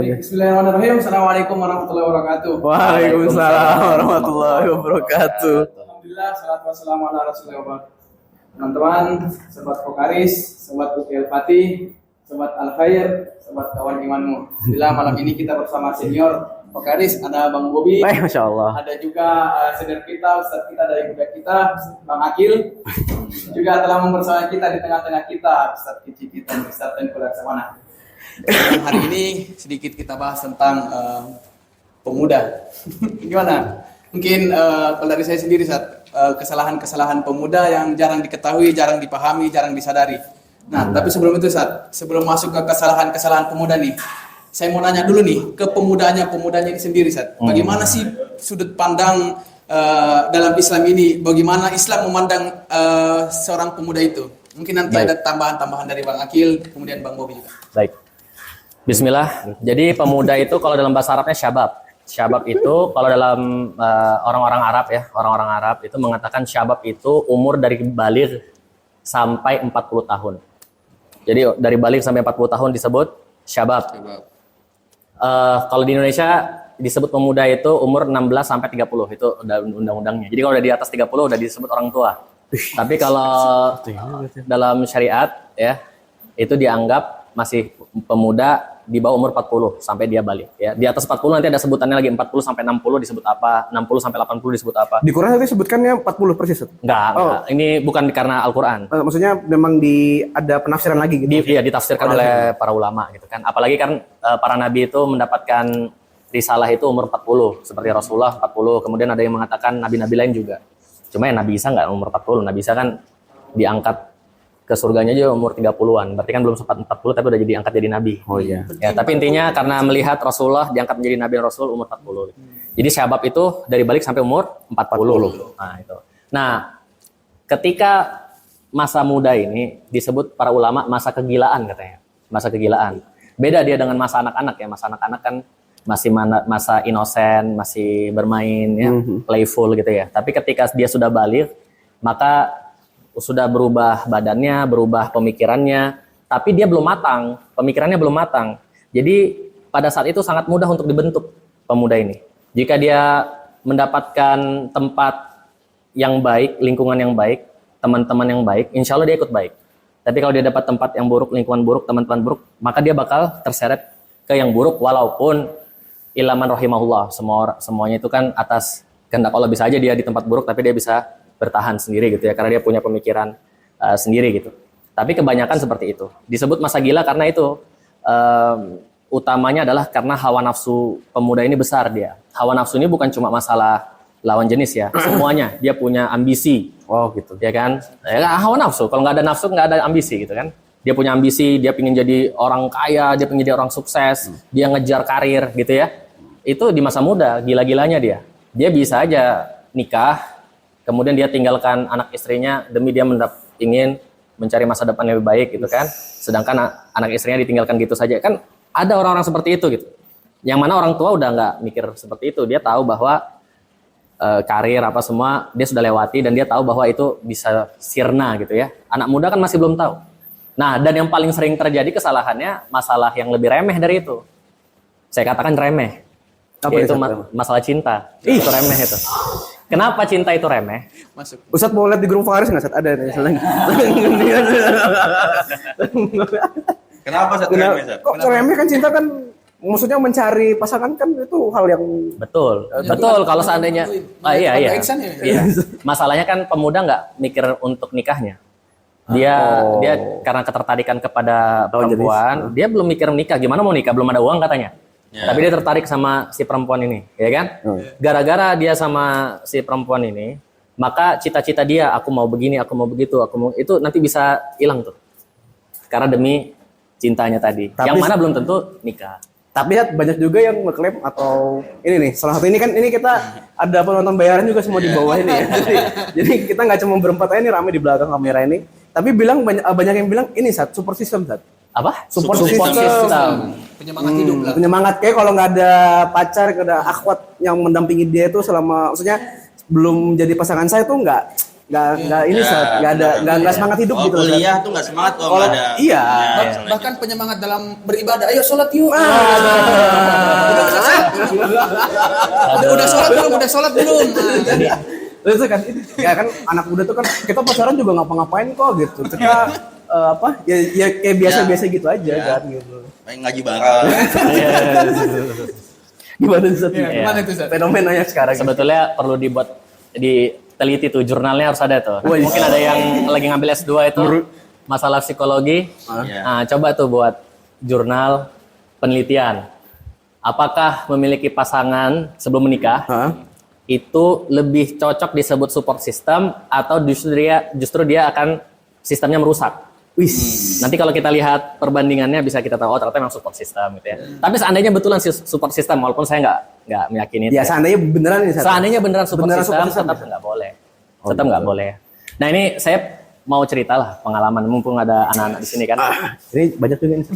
Bismillahirrahmanirrahim. Assalamualaikum warahmatullahi wabarakatuh. Waalaikumsalam warahmatullahi wabarakatuh. Alhamdulillah, salatu wassalamu ala rasulillah. Teman-teman, sobat Pokaris, sobat UKL Pati, sobat Al Khair, sobat kawan imanmu. Alhamdulillah, malam ini kita bersama senior Pokaris, ada Bang Bobi. Masya Allah. Ada juga senior kita, ustadz kita dari muda kita, Bang Akil. Juga telah bersama kita di tengah-tengah kita, Ustadz Kici kita, Ustadz Tengku Laksamana. Hari ini sedikit kita bahas tentang pemuda. Gimana? Mungkin kalau dari saya sendiri kesalahan-kesalahan pemuda yang jarang diketahui, jarang dipahami, jarang disadari. Nah, tapi sebelum itu sebelum masuk ke kesalahan-kesalahan pemuda nih, saya mau nanya dulu nih ke pemudanya ini sendiri, bagaimana sih sudut pandang dalam Islam ini? Bagaimana Islam memandang seorang pemuda itu? Mungkin nanti ada tambahan-tambahan dari Bang Akil, kemudian Bang Bobi juga. Baik. Bismillah. Jadi pemuda itu kalau dalam bahasa Arabnya syabab. Syabab itu kalau dalam orang-orang Arab itu mengatakan syabab itu umur dari baligh sampai 40 tahun. Jadi dari baligh sampai 40 tahun disebut syabab. Kalau di Indonesia disebut pemuda itu umur 16 sampai 30, itu udah undang-undangnya. Jadi kalau udah di atas 30 udah disebut orang tua. Tapi kalau dalam syariat ya, itu dianggap masih pemuda di bawah umur 40 sampai dia balik ya. Di atas 40 nanti ada sebutannya lagi, 40 sampai 60 disebut apa, 60 sampai 80 disebut apa. Di Quran nanti sebutkannya 40 persis. Enggak. Ini bukan karena Al-Qur'an. Maksudnya memang ada penafsiran lagi gitu. Iya, ditafsirkan oleh para ulama gitu kan. Apalagi kan para nabi itu mendapatkan risalah itu umur 40, seperti Rasulullah 40, kemudian ada yang mengatakan nabi-nabi lain juga. Cuma ya Nabi Isa enggak umur 40, Nabi Isa kan diangkat ke surganya aja umur 30-an. Berarti kan belum sempat 40 tapi udah jadi angkat jadi nabi. Oh iya. Ya, tapi intinya karena melihat Rasulullah diangkat menjadi nabi dan rasul umur 40. Jadi syabab itu dari balik sampai umur 40. Nah, itu. Nah, ketika masa muda ini disebut para ulama masa kegilaan katanya. Masa kegilaan. Beda dia dengan masa anak-anak ya. Masa anak-anak kan masih masa inosen, masih bermain ya, playful gitu ya. Tapi ketika dia sudah balik, maka sudah berubah badannya, berubah pemikirannya, tapi dia belum matang, pemikirannya belum matang. Jadi pada saat itu sangat mudah untuk dibentuk pemuda ini. Jika dia mendapatkan tempat yang baik, lingkungan yang baik, teman-teman yang baik, insya Allah dia ikut baik. Tapi kalau dia dapat tempat yang buruk, lingkungan buruk, teman-teman buruk, maka dia bakal terseret ke yang buruk, walaupun ilaman rahimahullah, semuanya itu kan atas kehendak Allah. Bisa aja dia di tempat buruk, tapi dia bisa bertahan sendiri gitu ya, karena dia punya pemikiran sendiri gitu. Tapi kebanyakan seperti itu. Disebut masa gila karena itu utamanya adalah karena hawa nafsu pemuda ini besar dia. Hawa nafsu ini bukan cuma masalah lawan jenis ya, semuanya. Dia punya ambisi. Oh gitu. Ya kan? Ya, hawa nafsu. Kalau nggak ada nafsu nggak ada ambisi gitu kan. Dia punya ambisi, dia pengen jadi orang kaya, dia pengen jadi orang sukses, dia ngejar karir gitu ya. Itu di masa muda, gila-gilanya dia. Dia bisa aja nikah, kemudian dia tinggalkan anak istrinya demi dia ingin mencari masa depan yang lebih baik gitu kan. Sedangkan anak istrinya ditinggalkan gitu saja. Kan ada orang-orang seperti itu gitu. Yang mana orang tua udah nggak mikir seperti itu. Dia tahu bahwa karir apa semua dia sudah lewati dan dia tahu bahwa itu bisa sirna gitu ya. Anak muda kan masih belum tahu. Nah, dan yang paling sering terjadi kesalahannya masalah yang lebih remeh dari itu. Saya katakan remeh. Yaitu masalah cinta. Itu remeh itu. Kenapa cinta itu remeh? Masuk. Ustadz mau lihat di grup Faris nggak? Ada nih. Kenapa remeh? Kok remeh kan cinta kan maksudnya mencari pasangan kan itu hal yang betul. Kalau seandainya iya. Masalahnya kan pemuda nggak mikir untuk nikahnya. Dia karena ketertarikan kepada perempuan, dia belum mikir menikah. Gimana mau nikah? Belum ada uang katanya. Tapi dia tertarik sama si perempuan ini, ya kan? Gara-gara dia sama si perempuan ini, maka cita-cita dia, aku mau begini, aku mau begitu, itu nanti bisa hilang tuh. Karena demi cintanya tadi. Yang mana belum tentu nikah. Tapi ya banyak juga yang ngeklaim atau ini nih, salah satu ini kita ada penonton bayaran juga semua di bawah ini ya. Jadi kita nggak cuma berempat aja, ini rame di belakang kamera ini. Tapi banyak yang bilang ini super system. Apa? Support system. Penyemangat hidup lah. Penyemangat, kayak kalau nggak ada pacar, nggak ada akhwat yang mendampingi dia itu selama, maksudnya belum jadi pasangan saya tuh nggak nggak ini Ustaz, nggak semangat hidup gitu Ustaz. Kuliah tuh nggak semangat kalau nggak ada. Iya. Bahkan penyemangat dalam beribadah, ayo sholat yuk. Udah sholat belum? Terus itu kan, ya kan anak muda tuh kan kita pacaran juga ngapa-ngapain kok gitu. Kita ya kayak biasa-biasa gitu aja kan gitu. Main ngaji bareng. Gimana Ustaz? Gimana itu Ustaz? Fenomenanya sekarang. Sebetulnya perlu dibuat diteliti tuh, jurnalnya harus ada tuh. Mungkin ada yang lagi ngambil S2 itu masalah psikologi. Nah, coba tuh buat jurnal penelitian. Apakah memiliki pasangan sebelum menikah itu lebih cocok disebut support system atau justru dia akan sistemnya merusak. Nanti kalau kita lihat perbandingannya bisa kita tahu ternyata memang support system gitu ya. Tapi seandainya betulan support system, walaupun saya nggak meyakini itu. Ya seandainya beneran nih. Seandainya beneran support system tetap nggak boleh. Tetap nggak boleh. Nah ini saya mau cerita lah pengalaman mumpung ada anak-anak di sini kan. Ini banyak juga nih.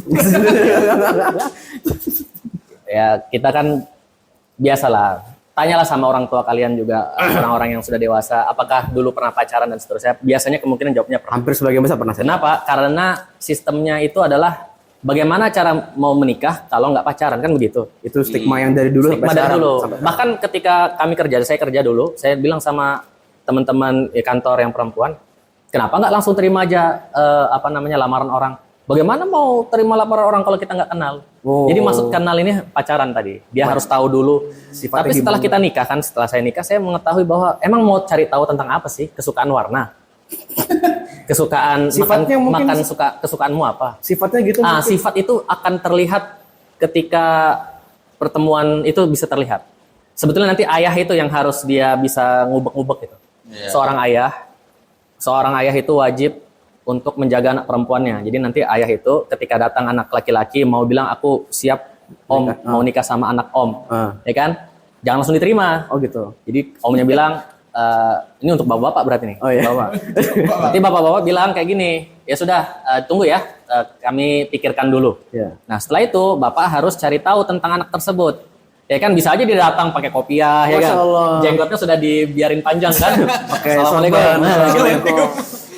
Ya kita kan biasalah. Tanyalah sama orang tua kalian juga, orang-orang yang sudah dewasa, apakah dulu pernah pacaran dan seterusnya. Biasanya kemungkinan jawabnya pernah. Hampir sebagian besar pernah. Kenapa? Karena sistemnya itu adalah bagaimana cara mau menikah kalau nggak pacaran, kan begitu. Itu stigma yang dari dulu Stigma dari dulu. Bahkan ketika kami saya kerja dulu, saya bilang sama teman-teman kantor yang perempuan, kenapa nggak langsung terima aja lamaran orang? Bagaimana mau terima laporan orang kalau kita nggak kenal? Jadi maksud kenal ini pacaran tadi. Dia harus tahu dulu. Tapi setelah kita nikah kan, setelah saya nikah, saya mengetahui bahwa emang mau cari tahu tentang apa sih? Kesukaan warna. Kesukaan makan kesukaanmu apa? Sifatnya gitu. Sifat itu akan terlihat ketika pertemuan itu bisa terlihat. Sebetulnya nanti ayah itu yang harus dia bisa ngubek-ngubek gitu. Seorang ayah itu wajib untuk menjaga anak perempuannya. Jadi nanti ayah itu ketika datang anak laki-laki mau bilang aku siap om mau nikah sama anak om, ya kan? Jangan langsung diterima. Oh gitu. Jadi omnya bilang ini untuk bapak-bapak berarti nih. Oh iya. Bapak. Nanti bapak-bapak bilang kayak gini, ya sudah tunggu ya, kami pikirkan dulu. Yeah. Nah setelah itu bapak harus cari tahu tentang anak tersebut. Ya kan bisa aja dia datang pakai kopiah, ya kan? Jenggotnya sudah dibiarin panjang kan? Assalamualaikum.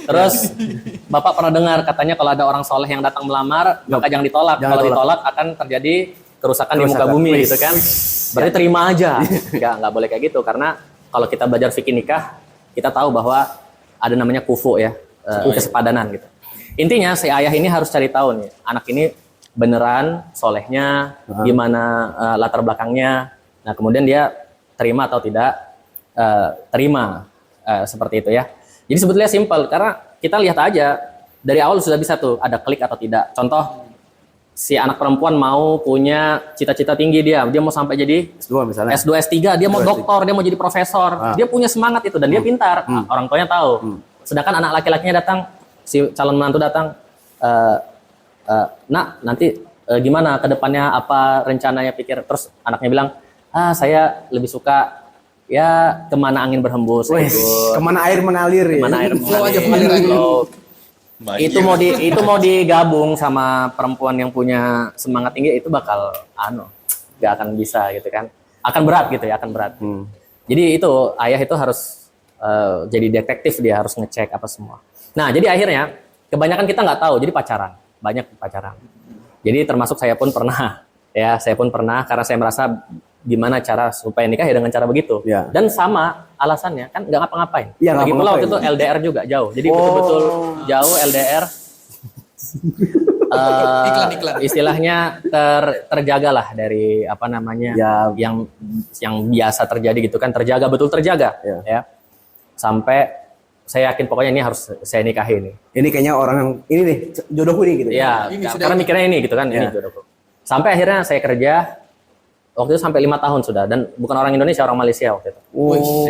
Terus Bapak pernah dengar katanya kalau ada orang soleh yang datang melamar, maka jangan ditolak. Kalau ditolak akan terjadi kerusakan di muka bumi gitu kan. Berarti terima aja. Nggak boleh kayak gitu. Karena kalau kita belajar fikih nikah, kita tahu bahwa ada namanya kufu ya, kesepadanan gitu. Intinya si ayah ini harus cari tahu nih, anak ini beneran solehnya, gimana latar belakangnya. Nah kemudian dia terima atau tidak terima seperti itu ya. Jadi sebetulnya simpel, karena kita lihat aja dari awal sudah bisa tuh ada klik atau tidak. Contoh, si anak perempuan mau punya cita-cita tinggi dia mau sampai jadi S2 misalnya. S2, S3, dia mau doktor, dia mau jadi profesor, dia punya semangat itu dan dia pintar, orang tuanya tahu. Sedangkan anak laki-lakinya datang, si calon menantu datang, nak nanti gimana ke depannya, apa rencananya pikir, terus anaknya bilang, saya lebih suka ya kemana angin berhembus, kemana air mengalir, kemana air Flow aja mengalir. Itu mau digabung sama perempuan yang punya semangat tinggi, itu bakal nggak akan bisa gitu kan, akan berat gitu ya, akan berat. Jadi itu ayah itu harus jadi detektif, dia harus ngecek apa semua. Nah jadi akhirnya kebanyakan kita nggak tahu, jadi banyak pacaran. Jadi termasuk saya pun pernah karena saya merasa gimana cara supaya nikah ya dengan cara begitu. Ya. Dan sama alasannya kan nggak ngapa-ngapain. Ya, lagi pula waktu itu LDR juga jauh. Jadi betul-betul jauh LDR. Iklan. Istilahnya terjagalah dari yang biasa terjadi gitu kan, terjaga ya. Sampai saya yakin pokoknya ini harus saya nikahi ini. Ini kayaknya orang yang ini nih jodohku nih gitu. Ya, karena mikirnya ini gitu kan, ini jodohku. Sampai akhirnya saya kerja waktu itu sampai 5 tahun sudah, dan bukan orang Indonesia, orang Malaysia waktu itu.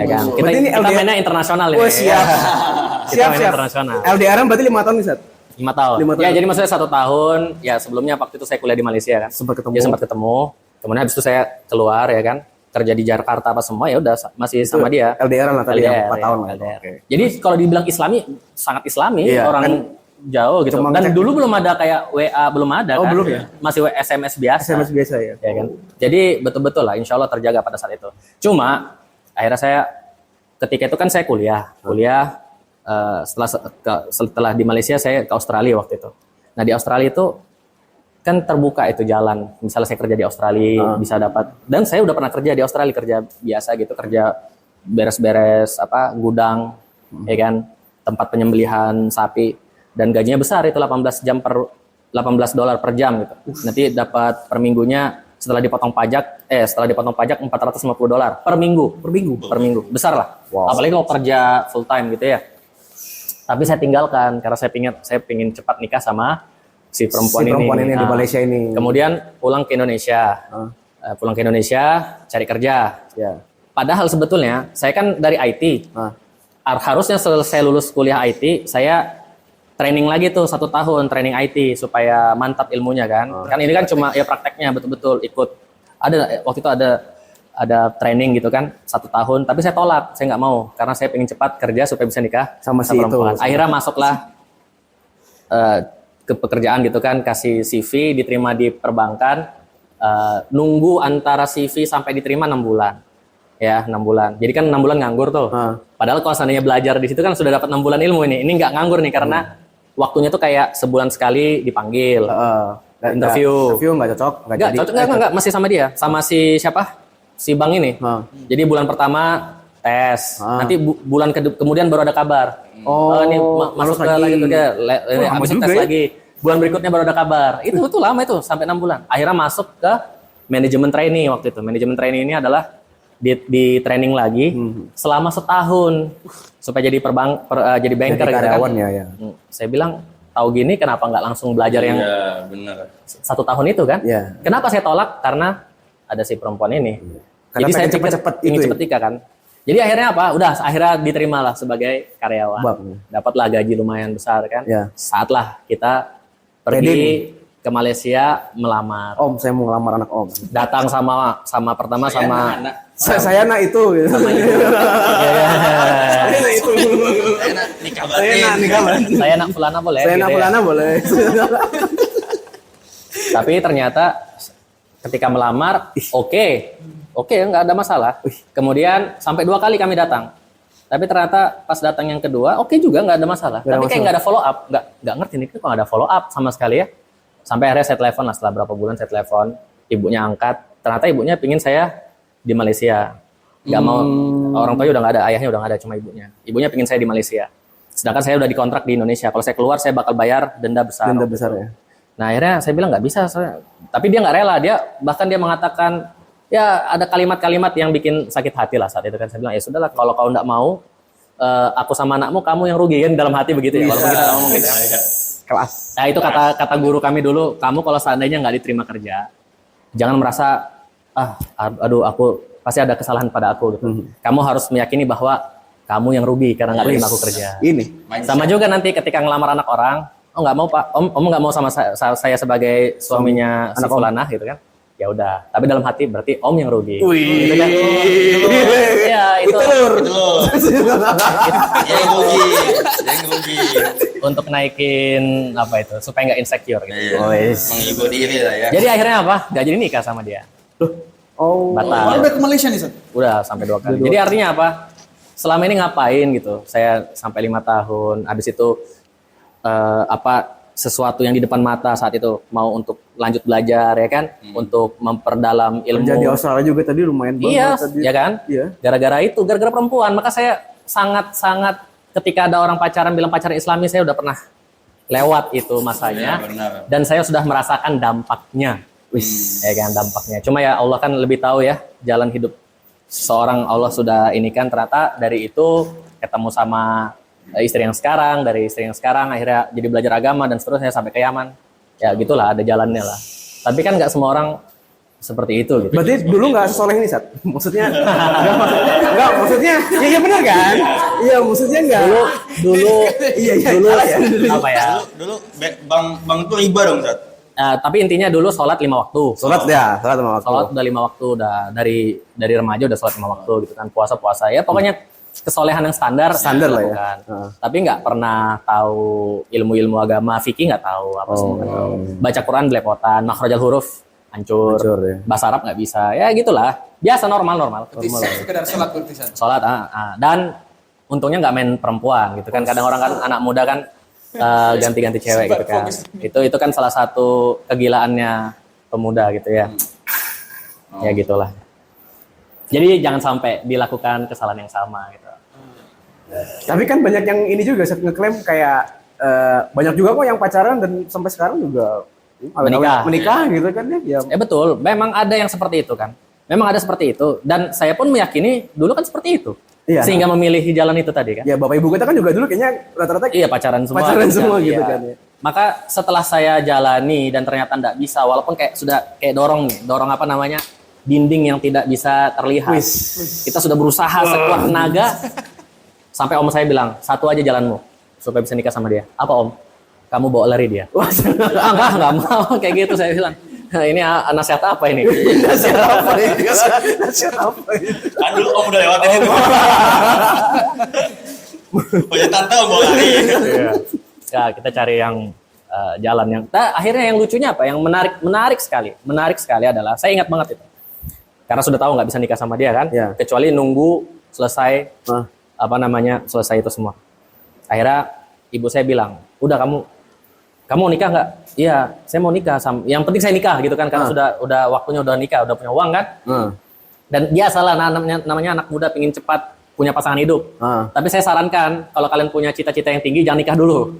Ya kan? Kita mainnya internasional ini. Siap. Internasional. LDR berarti 5 tahun nih, Sat? 5 tahun. Ya jadi maksudnya 1 tahun. Ya sebelumnya waktu itu saya kuliah di Malaysia kan. Sempat ketemu. Kemudian habis itu saya keluar ya kan, kerja di Jakarta apa semua, ya udah masih itu sama dia. LDR lah tadi, 4 tahun lah. Jadi kalau dibilang Islami, sangat Islami, orang kan jauh gitu. Dan dulu belum ada kayak WA, belum ada kan. Belum ya? Masih SMS biasa. SMS biasa ya. Ya kan. Jadi betul-betul lah, insya Allah terjaga pada saat itu. Cuma akhirnya saya ketika itu kan saya kuliah setelah di Malaysia saya ke Australia waktu itu. Nah di Australia itu kan terbuka itu jalan. Misalnya saya kerja di Australia bisa dapat. Dan saya udah pernah kerja di Australia, kerja biasa gitu, kerja beres-beres gudang, ya kan, tempat penyembelihan sapi, dan gajinya besar itu $18 per jam gitu. Nanti dapat per minggunya setelah dipotong pajak $450 per minggu. Besar lah. Wow. Apalagi kalau kerja full time gitu ya. Tapi saya tinggalkan karena saya pingin cepat nikah sama si perempuan ini. Di Malaysia ini. Kemudian pulang ke Indonesia. Cari kerja. Ya. Padahal sebetulnya saya kan dari IT. Harusnya selesai lulus kuliah IT, saya training lagi tuh 1 tahun training IT supaya mantap ilmunya kan. Kan ini kan cuma ya prakteknya betul-betul ikut. Waktu itu ada training gitu kan 1 tahun, tapi saya tolak, saya nggak mau karena saya ingin cepat kerja supaya bisa nikah sama si perempuan. itu. Akhirnya masuklah ke pekerjaan gitu kan, kasih CV, diterima di perbankan, nunggu antara CV sampai diterima 6 bulan. Ya, 6 bulan. Jadi kan 6 bulan nganggur tuh. Padahal kalau seandainya belajar di situ kan sudah dapat 6 bulan ilmu ini. Ini nggak nganggur nih karena waktunya tuh kayak sebulan sekali dipanggil. Interview nggak cocok. Nggak, masih sama dia. Sama si siapa? Si Bang ini. Jadi bulan pertama tes. Nanti bulan kemudian baru ada kabar. Ini masuk ke lagi tuh dia. Habis tes lagi. Bulan berikutnya baru ada kabar. Itu lama itu sampai 6 bulan. Akhirnya masuk ke manajemen trainee waktu itu. Manajemen trainee ini adalah di training lagi selama 1 tahun supaya jadi jadi banker jadi karyawan gitu kan. ya. Saya bilang tahu gini kenapa nggak langsung belajar yang benar. 1 tahun itu kan? Iya. Kenapa saya tolak? Karena ada si perempuan ini. Karena Jadi saya cepet-cepet ingin itu cepet nikah kan. Jadi akhirnya apa? akhirnya diterimalah sebagai karyawan. Dapatlah gaji lumayan besar kan. Ya. Saatlah kita pergi ke Malaysia melamar. Om, saya mau ngelamar anak Om. Datang sama pertama sama Saya anak itu. Nikah saya anak fulana boleh. Saya anak gitu ya. fulana boleh. Tapi ternyata ketika melamar, oke, nggak ada masalah. Kemudian sampai 2 kali kami datang. Tapi ternyata pas datang yang kedua, oke juga nggak ada masalah. Tapi kayak nggak ada follow up, nggak ngerti nih kok nggak ada follow up sama sekali ya. Sampai akhirnya saya telepon lah, setelah berapa bulan saya telepon, ibunya angkat. Ternyata ibunya pingin saya di Malaysia. Nggak mau, orang tuanya udah nggak ada, ayahnya udah nggak ada, cuma ibunya. Ibunya pingin saya di Malaysia. Sedangkan saya udah dikontrak di Indonesia. Kalau saya keluar, saya bakal bayar denda besar. Denda besar ya. Nah akhirnya saya bilang nggak bisa. Tapi dia nggak rela. Bahkan dia mengatakan, ya ada kalimat-kalimat yang bikin sakit hati lah saat itu kan. Saya bilang, ya sudahlah kalau kau nggak mau, aku sama anakmu, kamu yang rugi kan dalam hati begitu ya. Walaupun kita nggak ngomong gitu ya. Kelas. Nah itu kata guru kami dulu, kamu kalau seandainya nggak diterima kerja, jangan merasa, aduh aku pasti ada kesalahan pada aku gitu. Kamu harus meyakini bahwa kamu yang rugi karena nggak terima aku kerja. Ini. Sama juga nanti ketika ngelamar anak orang, nggak mau pak, om nggak mau sama saya sebagai suaminya si fulana gitu kan. Ya udah, tapi dalam hati berarti om yang rugi. Gitu kan? Ya itu Yang rugi. untuk naikin apa itu supaya nggak insecure gitu. Menghibur diri lah ya. Jadi akhirnya apa? Gak jadi nikah sama dia. Batal. Udah ke Malaysia nih, Sat? Udah sampai 2 kali. Jadi artinya apa? Selama ini ngapain gitu? Saya sampai 5 tahun. Habis itu sesuatu yang di depan mata saat itu mau untuk lanjut belajar ya kan, untuk memperdalam ilmu. Kerja di Australia juga tadi lumayan banget. Iya, tadi. ya kan? Iya. Gara-gara perempuan. Maka saya sangat ketika ada orang pacaran bilang pacaran Islami, saya udah pernah lewat itu masanya. Benar. Dan saya sudah merasakan dampaknya. Ya kan, dampaknya. Cuma ya Allah kan lebih tahu ya jalan hidup seorang. Allah sudah ini kan, ternyata dari itu ketemu sama istri yang sekarang, dari istri yang sekarang akhirnya jadi belajar agama dan seterusnya sampai ke Yaman. Ya gitulah, ada jalannya lah. Tapi kan nggak semua orang seperti itu gitu. Berarti dulu nggak sesoleh ini, Sat? Maksudnya nggak maksudnya iya benar kan? Iya maksudnya nggak. Dulu apa ya? Dulu bang tuh riba dong, Sat. Tapi intinya dulu sholat 5 waktu. Sholat 5 waktu. Sholat udah 5 waktu, udah dari remaja udah sholat 5 waktu gitu kan, puasa ya pokoknya kesolehan yang standar lah ya. Tapi nggak pernah tahu ilmu-ilmu agama, fikih nggak tahu apa semua. Baca Quran belepotan, makhrajal huruf hancur ya. Bahasa Arab nggak bisa, ya gitulah, biasa normal. Sekedar sholat berarti, Sat? Sholat, dan untungnya nggak main perempuan gitu kan. Kadang orang kan anak muda kan ganti-ganti cewek gitu kan. Itu kan salah satu kegilaannya pemuda gitu ya. Ya gitulah. Jadi jangan sampai dilakukan kesalahan yang sama gitu. Tapi kan banyak yang ini juga Seth, ngeklaim kayak banyak juga kok yang pacaran dan sampai sekarang juga menikah gitu kan ya. Betul, memang ada yang seperti itu kan. Memang ada seperti itu dan saya pun meyakini dulu kan seperti itu. Iya. Sehingga memilih jalan itu tadi kan. Ya Bapak Ibu kita kan juga dulu kayaknya rata-rata Iya pacaran semua. Pacaran semua gitu iya. kan ya. Maka setelah saya jalani dan ternyata enggak bisa, walaupun kayak sudah kayak dorong apa namanya dinding yang tidak bisa terlihat. Kita sudah berusaha sekuat tenaga sampai om saya bilang satu aja jalanmu supaya bisa nikah sama dia. Apa om? Kamu bawa lari dia. Wah, enggak mau kayak gitu saya bilang. Nah, ini nasihat apa ini? Nasihat apa ini? Nasihat apa ini? Kan dulu om udah lewatin itu. Punya tante om bawa lari. Iya. Ya, kita cari yang jalan yang akhirnya yang lucunya apa? Yang menarik sekali adalah saya ingat banget itu. Karena sudah tahu nggak bisa nikah sama dia kan? Ya. Kecuali nunggu selesai selesai itu semua. Akhirnya ibu saya bilang, "Udah kamu mau nikah nggak?" "Iya, saya mau nikah sama. Yang penting saya nikah gitu kan karena udah waktunya udah nikah, udah punya uang kan?" Dan biasalah namanya anak muda pingin cepat punya pasangan hidup. Tapi saya sarankan kalau kalian punya cita-cita yang tinggi jangan nikah dulu.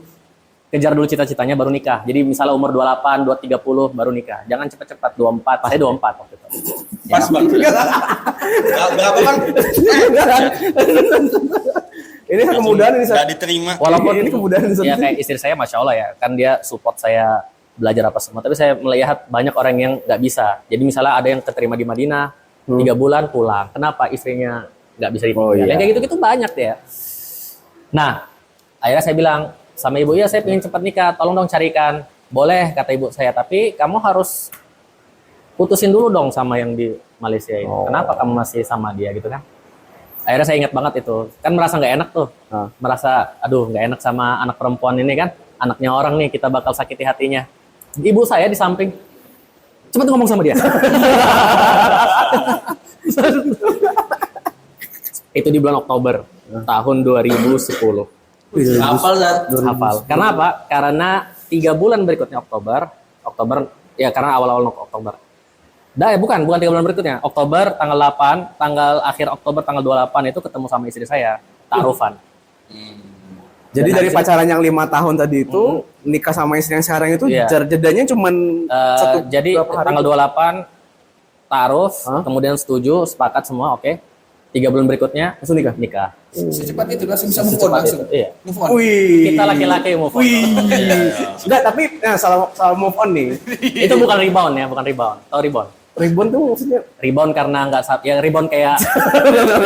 Kejar dulu cita-citanya baru nikah. Jadi misalnya umur 28, 30 baru nikah. Jangan cepat-cepat 24. Saya 24 waktu itu. Pas bang. Berapa bang? Ini kemudahan ini Nggak diterima. Walaupun ini kemudahan ya kayak istri saya masya Allah ya, kan dia support saya belajar apa semua. Tapi saya melihat banyak orang yang nggak bisa. Jadi misalnya ada yang keterima di Madinah 3 bulan pulang. Kenapa istrinya nggak bisa ditinggal? iya. Yang kayak gitu-gitu banyak ya. Nah, akhirnya saya bilang sama ibu, ya saya ingin cepat nikah, tolong dong carikan. Boleh kata ibu saya, tapi kamu harus putusin dulu dong sama yang di Malaysia ini. Kenapa kamu masih sama dia gitu kan? Akhirnya saya ingat banget itu, kan merasa nggak enak tuh, merasa aduh nggak enak sama anak perempuan ini kan, anaknya orang nih kita bakal sakiti hatinya. Ibu saya di samping, cepet ngomong sama dia. Itu di bulan Oktober tahun 2010. Hafal Zat. Hafal. Karena apa? Karena 3 bulan berikutnya Oktober ya karena awal-awal Oktober. Bukan 3 bulan berikutnya. Oktober tanggal 8, tanggal akhir Oktober tanggal 28 itu ketemu sama istri saya, ta'arufan. Jadi dari pacaran yang 5 tahun tadi itu nikah sama istri yang sekarang itu jedanya cuman jadi tanggal 28 ta'aruf, kemudian setuju, sepakat semua, oke. 3 bulan berikutnya langsung nikah. Secepat itu langsung bisa move on langsung. Iya. Move on. Wih. Kita laki-laki move on. Enggak, tapi salah move on nih. Itu bukan rebound ya, bukan rebound. Tahu rebound? Rebound tuh maksudnya Rebound karena nggak ya rebound kayak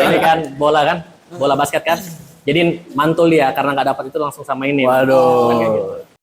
ini kan bola kan, bola basket kan. Jadi mantul dia karena nggak dapat itu langsung sama ini. waduh. Kan kayak gitu.